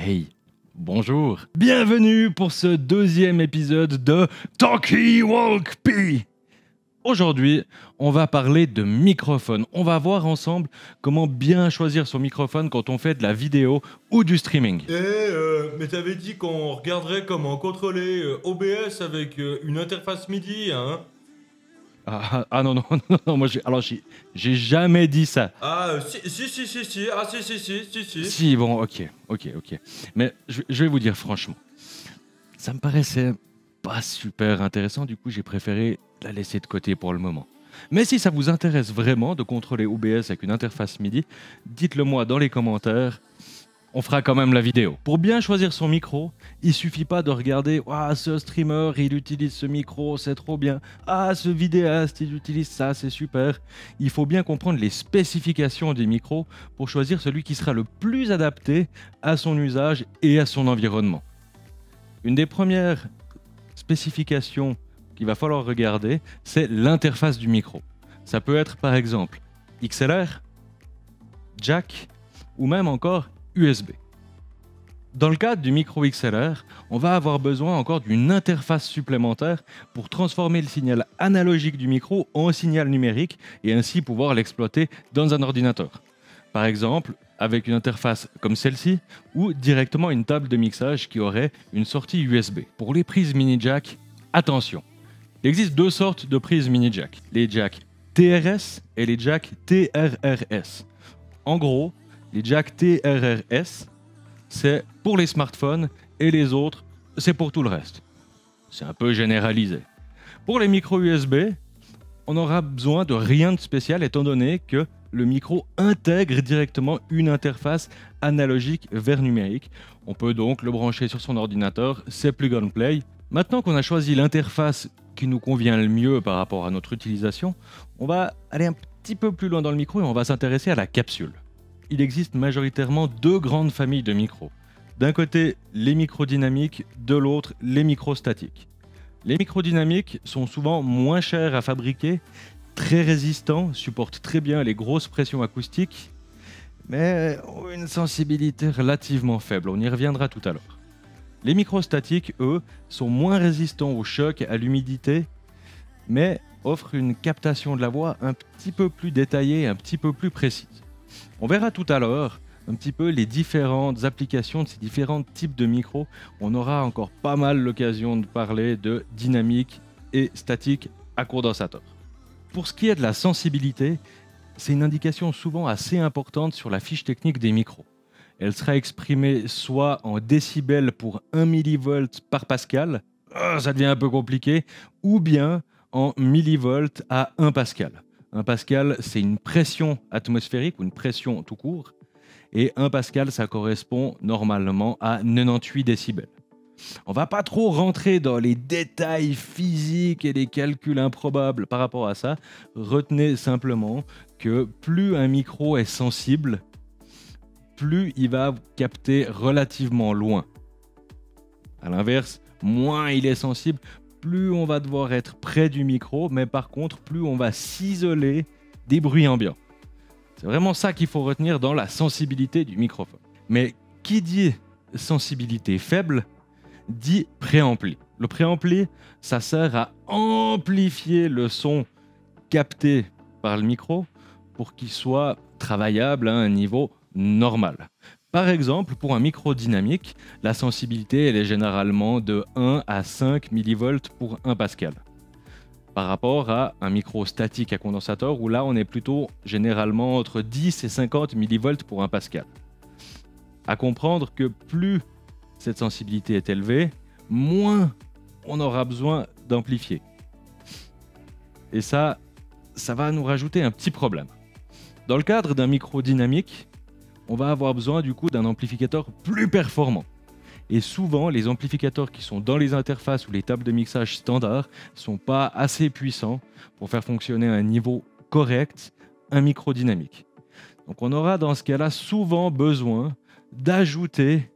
Hey, bonjour. Bienvenue pour ce deuxième épisode de Talkie Walk P. Aujourd'hui, on va parler de microphone. On va voir ensemble comment bien choisir son microphone quand on fait de la vidéo ou du streaming. Mais t'avais dit qu'on regarderait comment contrôler OBS avec une interface MIDI, hein? Non, moi j'ai jamais dit ça. Si. Si, bon, ok. Mais je vais vous dire franchement, ça me paraissait pas super intéressant, du coup j'ai préféré la laisser de côté pour le moment. Mais si ça vous intéresse vraiment de contrôler OBS avec une interface MIDI, dites-le moi dans les commentaires. On fera quand même la vidéo. Pour bien choisir son micro, il suffit pas de regarder « Ah, ce streamer, il utilise ce micro, c'est trop bien. Ah, ce vidéaste, il utilise ça, c'est super. » Il faut bien comprendre les spécifications des micros pour choisir celui qui sera le plus adapté à son usage et à son environnement. Une des premières spécifications qu'il va falloir regarder, c'est l'interface du micro. Ça peut être par exemple XLR, jack ou même encore USB. Dans le cadre du micro XLR, on va avoir besoin encore d'une interface supplémentaire pour transformer le signal analogique du micro en signal numérique et ainsi pouvoir l'exploiter dans un ordinateur. Par exemple, avec une interface comme celle-ci ou directement une table de mixage qui aurait une sortie USB. Pour les prises mini jack, attention, il existe deux sortes de prises mini jack, les jacks TRS et les jacks TRRS. En gros, les jacks TRRS, c'est pour les smartphones et les autres, c'est pour tout le reste. C'est un peu généralisé. Pour les micros USB, on n'aura besoin de rien de spécial étant donné que le micro intègre directement une interface analogique vers numérique. On peut donc le brancher sur son ordinateur, c'est plug and play. Maintenant qu'on a choisi l'interface qui nous convient le mieux par rapport à notre utilisation, on va aller un petit peu plus loin dans le micro et on va s'intéresser à la capsule. Il existe majoritairement deux grandes familles de micros. D'un côté, les micros dynamiques, de l'autre, les micros statiques. Les micros dynamiques sont souvent moins chers à fabriquer, très résistants, supportent très bien les grosses pressions acoustiques, mais ont une sensibilité relativement faible. On y reviendra tout à l'heure. Les micros statiques, eux, sont moins résistants au choc, à l'humidité, mais offrent une captation de la voix un petit peu plus détaillée, un petit peu plus précise. On verra tout à l'heure un petit peu les différentes applications de ces différents types de micros. On aura encore pas mal l'occasion de parler de dynamique et statique à condensateur. Pour ce qui est de la sensibilité, c'est une indication souvent assez importante sur la fiche technique des micros. Elle sera exprimée soit en décibels pour 1 mV par pascal, ça devient un peu compliqué, ou bien en millivolts à 1 pascal. 1 pascal, c'est une pression atmosphérique ou une pression tout court. Et 1 pascal, ça correspond normalement à 98 décibels. On va pas trop rentrer dans les détails physiques et les calculs improbables par rapport à ça. Retenez simplement que plus un micro est sensible, plus il va capter relativement loin. À l'inverse, moins il est sensible, plus on va devoir être près du micro, mais par contre, plus on va s'isoler des bruits ambiants. C'est vraiment ça qu'il faut retenir dans la sensibilité du microphone. Mais qui dit sensibilité faible, dit préampli. Le préampli, ça sert à amplifier le son capté par le micro pour qu'il soit travaillable à un niveau normal. Par exemple, pour un micro dynamique, la sensibilité elle est généralement de 1 à 5 mV pour 1 pascal. Par rapport à un micro statique à condensateur où là on est plutôt généralement entre 10 et 50 mV pour 1 pascal. À comprendre que plus cette sensibilité est élevée, moins on aura besoin d'amplifier. Et ça va nous rajouter un petit problème. Dans le cadre d'un micro dynamique, on va avoir besoin du coup d'un amplificateur plus performant. Et souvent, les amplificateurs qui sont dans les interfaces ou les tables de mixage standard ne sont pas assez puissants pour faire fonctionner à un niveau correct un micro dynamique. Donc on aura dans ce cas-là souvent besoin d'ajouter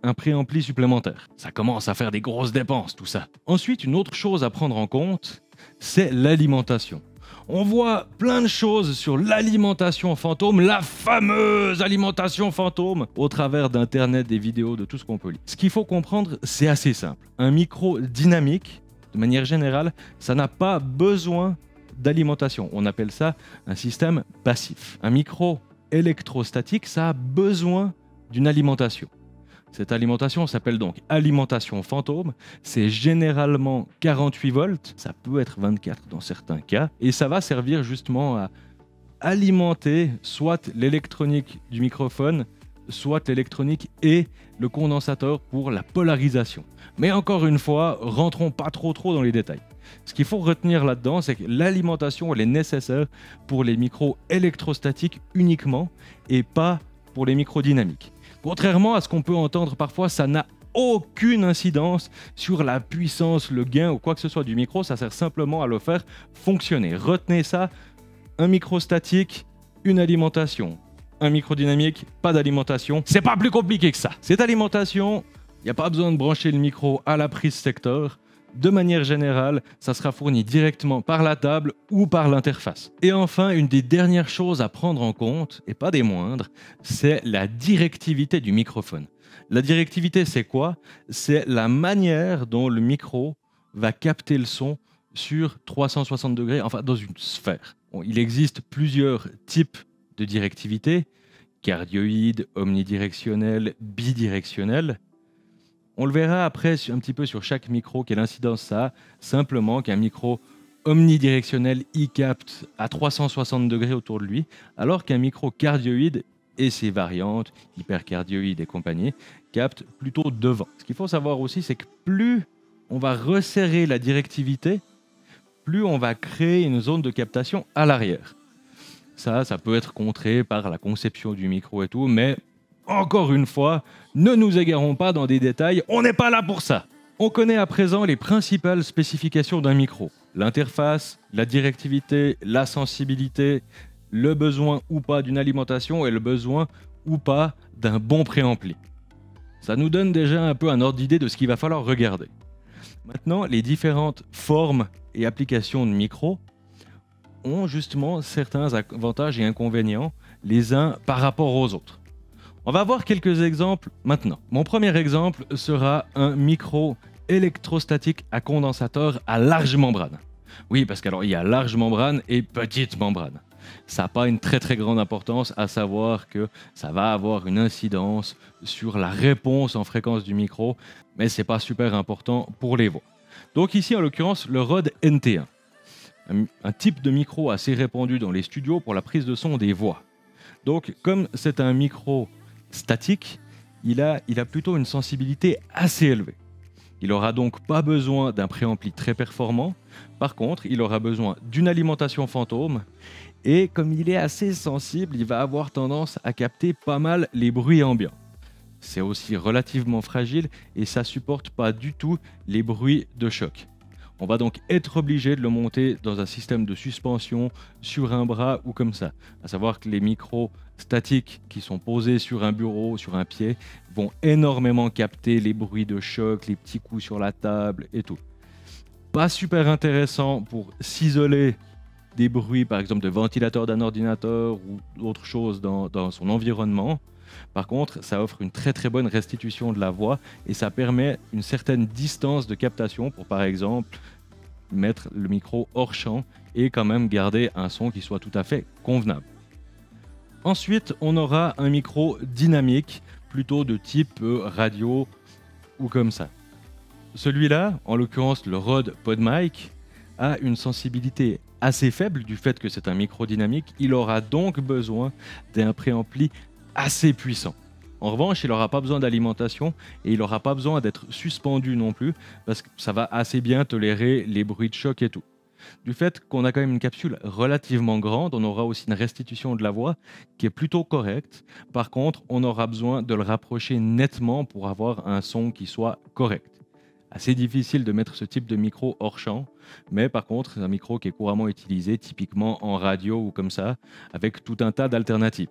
un préampli supplémentaire. Ça commence à faire des grosses dépenses tout ça. Ensuite, une autre chose à prendre en compte, c'est l'alimentation. On voit plein de choses sur l'alimentation fantôme, la fameuse alimentation fantôme, au travers d'internet, des vidéos, de tout ce qu'on peut lire. Ce qu'il faut comprendre, c'est assez simple. Un micro dynamique, de manière générale, ça n'a pas besoin d'alimentation. On appelle ça un système passif. Un micro électrostatique, ça a besoin d'une alimentation. Cette alimentation s'appelle donc alimentation fantôme. C'est généralement 48 volts, ça peut être 24 dans certains cas, et ça va servir justement à alimenter soit l'électronique du microphone, soit l'électronique et le condensateur pour la polarisation. Mais encore une fois, rentrons pas trop dans les détails. Ce qu'il faut retenir là-dedans, c'est que l'alimentation, elle est nécessaire pour les micros électrostatiques uniquement et pas pour les micros dynamiques. Contrairement à ce qu'on peut entendre parfois, ça n'a aucune incidence sur la puissance, le gain ou quoi que ce soit du micro. Ça sert simplement à le faire fonctionner. Retenez ça, un micro statique, une alimentation. Un micro dynamique, pas d'alimentation. C'est pas plus compliqué que ça. Cette alimentation, il n'y a pas besoin de brancher le micro à la prise secteur. De manière générale, ça sera fourni directement par la table ou par l'interface. Et enfin, une des dernières choses à prendre en compte, et pas des moindres, c'est la directivité du microphone. La directivité, c'est quoi? C'est la manière dont le micro va capter le son sur 360 degrés, enfin dans une sphère. Bon, il existe plusieurs types de directivité, cardioïde, omnidirectionnelle, bidirectionnelle. On le verra après un petit peu sur chaque micro quelle incidence ça a. Simplement qu'un micro omnidirectionnel, il capte à 360 degrés autour de lui, alors qu'un micro cardioïde et ses variantes, hypercardioïde et compagnie, capte plutôt devant. Ce qu'il faut savoir aussi, c'est que plus on va resserrer la directivité, plus on va créer une zone de captation à l'arrière. Ça peut être contré par la conception du micro et tout, mais encore une fois, ne nous égarons pas dans des détails, on n'est pas là pour ça. On connaît à présent les principales spécifications d'un micro. L'interface, la directivité, la sensibilité, le besoin ou pas d'une alimentation et le besoin ou pas d'un bon préampli. Ça nous donne déjà un peu un ordre d'idée de ce qu'il va falloir regarder. Maintenant, les différentes formes et applications de micro ont justement certains avantages et inconvénients les uns par rapport aux autres. On va voir quelques exemples maintenant. Mon premier exemple sera un micro électrostatique à condensateur à large membrane. Oui, parce qu'il y a large membrane et petite membrane. Ça n'a pas une très grande importance, à savoir que ça va avoir une incidence sur la réponse en fréquence du micro, mais c'est pas super important pour les voix. Donc ici, en l'occurrence, le Rode NT1. Un type de micro assez répandu dans les studios pour la prise de son des voix. Donc, comme c'est un micro statique, il a plutôt une sensibilité assez élevée. Il n'aura donc pas besoin d'un préampli très performant. Par contre, il aura besoin d'une alimentation fantôme. Et comme il est assez sensible, il va avoir tendance à capter pas mal les bruits ambiants. C'est aussi relativement fragile et ça supporte pas du tout les bruits de choc. On va donc être obligé de le monter dans un système de suspension sur un bras ou comme ça. À savoir que les micros statiques qui sont posés sur un bureau, sur un pied, vont énormément capter les bruits de choc, les petits coups sur la table et tout. Pas super intéressant pour s'isoler des bruits, par exemple de ventilateur d'un ordinateur ou d'autres choses dans son environnement. Par contre, ça offre une très bonne restitution de la voix et ça permet une certaine distance de captation pour, par exemple, mettre le micro hors champ et quand même garder un son qui soit tout à fait convenable. Ensuite, on aura un micro dynamique, plutôt de type radio ou comme ça. Celui-là, en l'occurrence le Rode PodMic, a une sensibilité assez faible du fait que c'est un micro dynamique. Il aura donc besoin d'un préampli assez puissant. En revanche, il n'aura pas besoin d'alimentation et il n'aura pas besoin d'être suspendu non plus parce que ça va assez bien tolérer les bruits de choc et tout. Du fait qu'on a quand même une capsule relativement grande, on aura aussi une restitution de la voix qui est plutôt correcte. Par contre, on aura besoin de le rapprocher nettement pour avoir un son qui soit correct. Assez difficile de mettre ce type de micro hors champ, mais par contre, c'est un micro qui est couramment utilisé, typiquement en radio ou comme ça, avec tout un tas d'alternatives.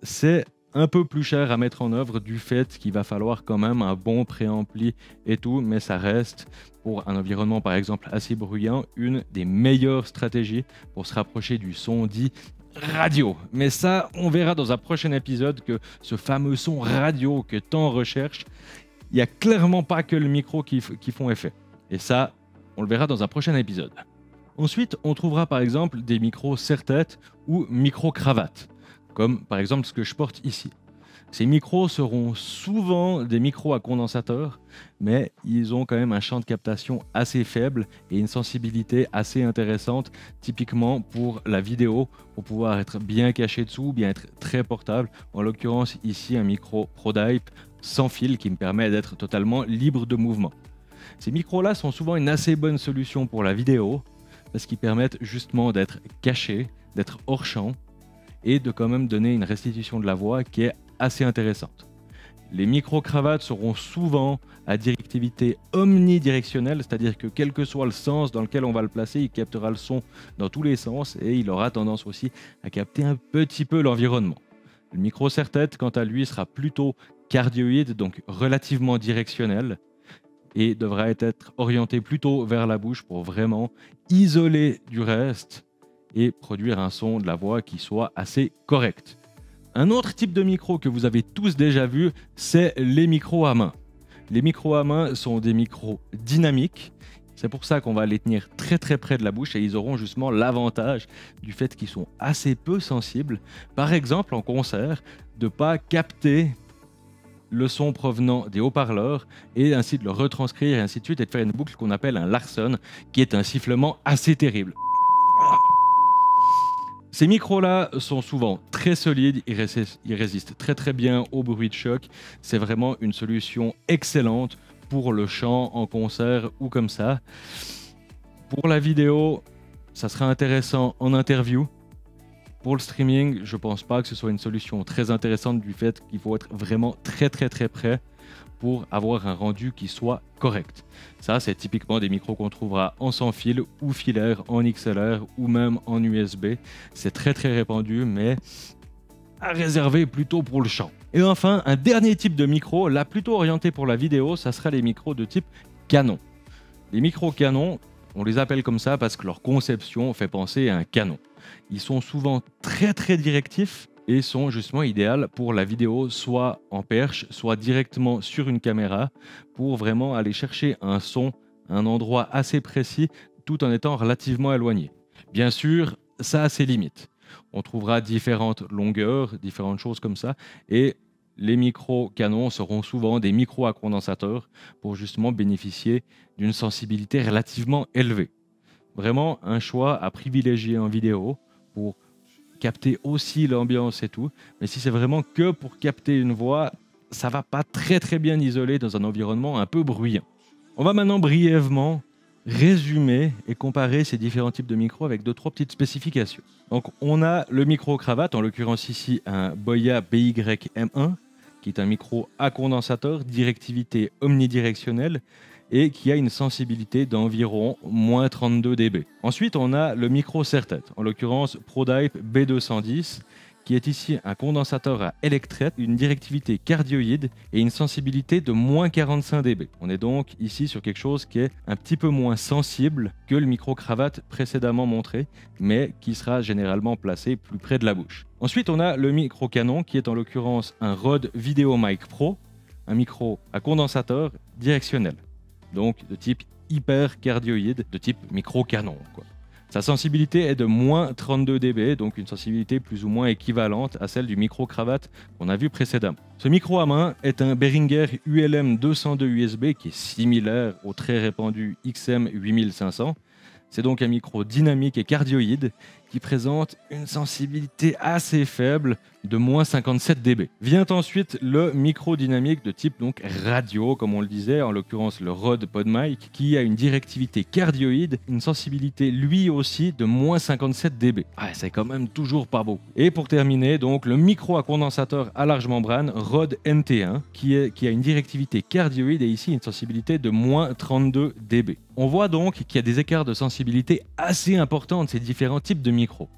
C'est un peu plus cher à mettre en œuvre du fait qu'il va falloir quand même un bon préampli et tout, mais ça reste pour un environnement par exemple assez bruyant une des meilleures stratégies pour se rapprocher du son dit radio. Mais ça, on verra dans un prochain épisode que ce fameux son radio que tant recherche, il n'y a clairement pas que le micro qui font effet. Et ça, on le verra dans un prochain épisode. Ensuite, on trouvera par exemple des micros serre-tête ou micro-cravate, comme par exemple ce que je porte ici. Ces micros seront souvent des micros à condensateur, mais ils ont quand même un champ de captation assez faible et une sensibilité assez intéressante, typiquement pour la vidéo, pour pouvoir être bien caché dessous, bien être très portable. En l'occurrence ici un micro ProDype sans fil qui me permet d'être totalement libre de mouvement. Ces micros-là sont souvent une assez bonne solution pour la vidéo, parce qu'ils permettent justement d'être cachés, d'être hors champ, et de quand même donner une restitution de la voix qui est assez intéressante. Les micro-cravates seront souvent à directivité omnidirectionnelle, c'est-à-dire que quel que soit le sens dans lequel on va le placer, il captera le son dans tous les sens et il aura tendance aussi à capter un petit peu l'environnement. Le micro serre-tête, quant à lui, sera plutôt cardioïde, donc relativement directionnel, et devra être orienté plutôt vers la bouche pour vraiment isoler du reste et produire un son de la voix qui soit assez correct. Un autre type de micro que vous avez tous déjà vu, c'est les micros à main. Les micros à main sont des micros dynamiques. C'est pour ça qu'on va les tenir très très près de la bouche et ils auront justement l'avantage du fait qu'ils sont assez peu sensibles. Par exemple, en concert, de ne pas capter le son provenant des haut-parleurs et ainsi de le retranscrire et ainsi de suite et de faire une boucle qu'on appelle un Larsen, qui est un sifflement assez terrible. Ces micros-là sont souvent très solides, ils résistent très très bien au bruit de choc. C'est vraiment une solution excellente pour le chant en concert ou comme ça. Pour la vidéo, ça sera intéressant en interview. Pour le streaming, je pense pas que ce soit une solution très intéressante du fait qu'il faut être vraiment très très très près pour avoir un rendu qui soit correct. Ça, c'est typiquement des micros qu'on trouvera en sans fil ou filaire, en XLR ou même en USB. C'est très très répandu, mais à réserver plutôt pour le chant. Et enfin, un dernier type de micro, là plutôt orienté pour la vidéo, ça sera les micros de type canon. Les micros canon, on les appelle comme ça parce que leur conception fait penser à un canon. Ils sont souvent très très directifs et sont justement idéales pour la vidéo, soit en perche, soit directement sur une caméra, pour vraiment aller chercher un son à un endroit assez précis tout en étant relativement éloigné. Bien sûr, ça a ses limites. On trouvera différentes longueurs, différentes choses comme ça, et les micros canons seront souvent des micros à condensateur pour justement bénéficier d'une sensibilité relativement élevée. Vraiment un choix à privilégier en vidéo pour capter aussi l'ambiance et tout. Mais si c'est vraiment que pour capter une voix, ça va pas très très bien isoler dans un environnement un peu bruyant. On va maintenant brièvement résumer et comparer ces différents types de micros avec 2-3 petites spécifications. Donc on a le micro cravate, en l'occurrence ici un Boya BY-M1, qui est un micro à condensateur, directivité omnidirectionnelle, et qui a une sensibilité d'environ moins 32 dB. Ensuite, on a le micro serre-tête, en l'occurrence ProDype B210, qui est ici un condensateur à électrette, une directivité cardioïde et une sensibilité de moins 45 dB. On est donc ici sur quelque chose qui est un petit peu moins sensible que le micro-cravate précédemment montré, mais qui sera généralement placé plus près de la bouche. Ensuite, on a le micro-canon, qui est en l'occurrence un Rode VideoMic Pro, un micro à condensateur directionnel. Donc de type hyper cardioïde, de type micro-canon, quoi. Sa sensibilité est de moins 32 dB, donc une sensibilité plus ou moins équivalente à celle du micro-cravate qu'on a vu précédemment. Ce micro à main est un Behringer ULM 202 USB qui est similaire au très répandu XM 8500. C'est donc un micro dynamique et cardioïde qui présente une sensibilité assez faible de moins 57 dB. Vient ensuite le micro dynamique de type donc radio, comme on le disait, en l'occurrence le Rode PodMic, qui a une directivité cardioïde, une sensibilité lui aussi de moins 57 dB. Ah, c'est quand même toujours pas beaucoup. Et pour terminer, donc le micro à condensateur à large membrane Rode NT1, qui a une directivité cardioïde et ici une sensibilité de moins 32 dB. On voit donc qu'il y a des écarts de sensibilité assez importants de ces différents types de micros.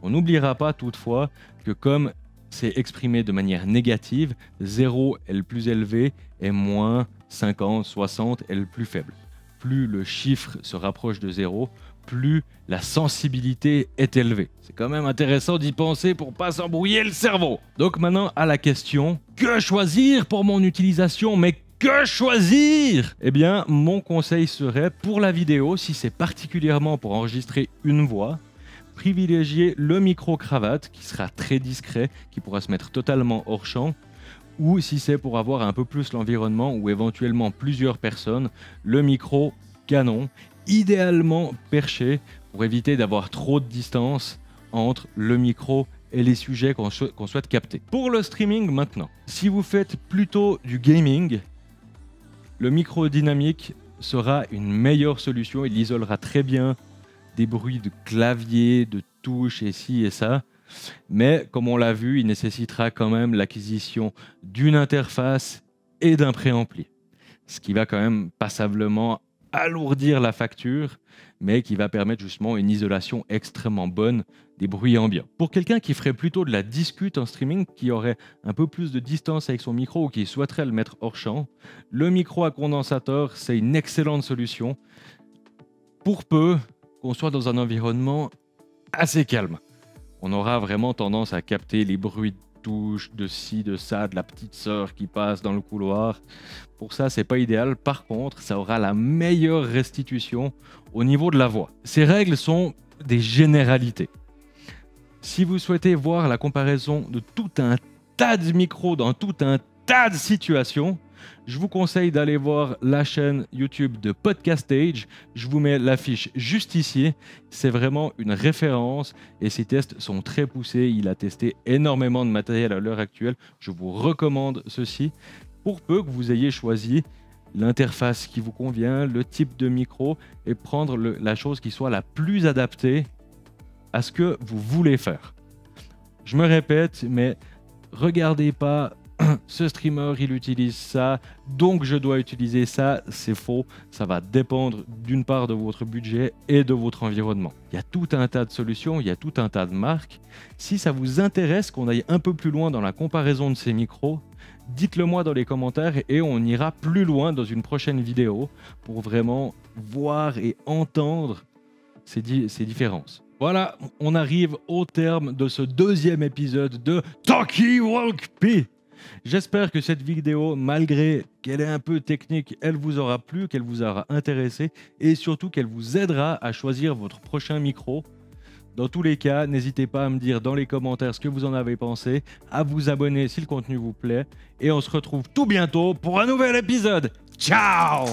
On n'oubliera pas toutefois que comme c'est exprimé de manière négative. 0 est le plus élevé et moins 50, 60 est le plus faible. Plus le chiffre se rapproche de 0, plus la sensibilité est élevée. C'est quand même intéressant d'y penser pour pas s'embrouiller le cerveau. Donc maintenant à la question, que choisir pour mon utilisation? Mais que choisir? Eh bien, mon conseil serait pour la vidéo, si c'est particulièrement pour enregistrer une voix, privilégier le micro-cravate qui sera très discret, qui pourra se mettre totalement hors champ, ou si c'est pour avoir un peu plus l'environnement ou éventuellement plusieurs personnes, le micro canon, idéalement perché pour éviter d'avoir trop de distance entre le micro et les sujets qu'on souhaite capter. Pour le streaming maintenant, si vous faites plutôt du gaming, le micro dynamique sera une meilleure solution. Il isolera très bien des bruits de clavier, de touches et ci et ça. Mais comme on l'a vu, il nécessitera quand même l'acquisition d'une interface et d'un préampli. Ce qui va quand même passablement alourdir la facture, mais qui va permettre justement une isolation extrêmement bonne des bruits ambiants. Pour quelqu'un qui ferait plutôt de la discute en streaming, qui aurait un peu plus de distance avec son micro ou qui souhaiterait le mettre hors champ, le micro à condensateur, c'est une excellente solution pour peu qu'on soit dans un environnement assez calme. On aura vraiment tendance à capter les bruits de touches, de ci, de ça, de la petite sœur qui passe dans le couloir. Pour ça, c'est pas idéal. Par contre, ça aura la meilleure restitution au niveau de la voix. Ces règles sont des généralités. Si vous souhaitez voir la comparaison de tout un tas de micros dans tout un tas de situations, je vous conseille d'aller voir la chaîne YouTube de Podcastage. Je vous mets l'affiche juste ici. C'est vraiment une référence et ses tests sont très poussés. Il a testé énormément de matériel à l'heure actuelle. Je vous recommande ceci pour peu que vous ayez choisi l'interface qui vous convient, le type de micro et prendre la chose qui soit la plus adaptée à ce que vous voulez faire. Je me répète, mais regardez pas ce streamer il utilise ça, donc je dois utiliser ça, c'est faux. Ça va dépendre d'une part de votre budget et de votre environnement. Il y a tout un tas de solutions, il y a tout un tas de marques. Si ça vous intéresse qu'on aille un peu plus loin dans la comparaison de ces micros, dites-le moi dans les commentaires et on ira plus loin dans une prochaine vidéo pour vraiment voir et entendre ces différences. Voilà, on arrive au terme de ce deuxième épisode de Talkie Walk P. J'espère que cette vidéo, malgré qu'elle est un peu technique, elle vous aura plu, qu'elle vous aura intéressé et surtout qu'elle vous aidera à choisir votre prochain micro. Dans tous les cas, n'hésitez pas à me dire dans les commentaires ce que vous en avez pensé, à vous abonner si le contenu vous plaît et on se retrouve tout bientôt pour un nouvel épisode. Ciao!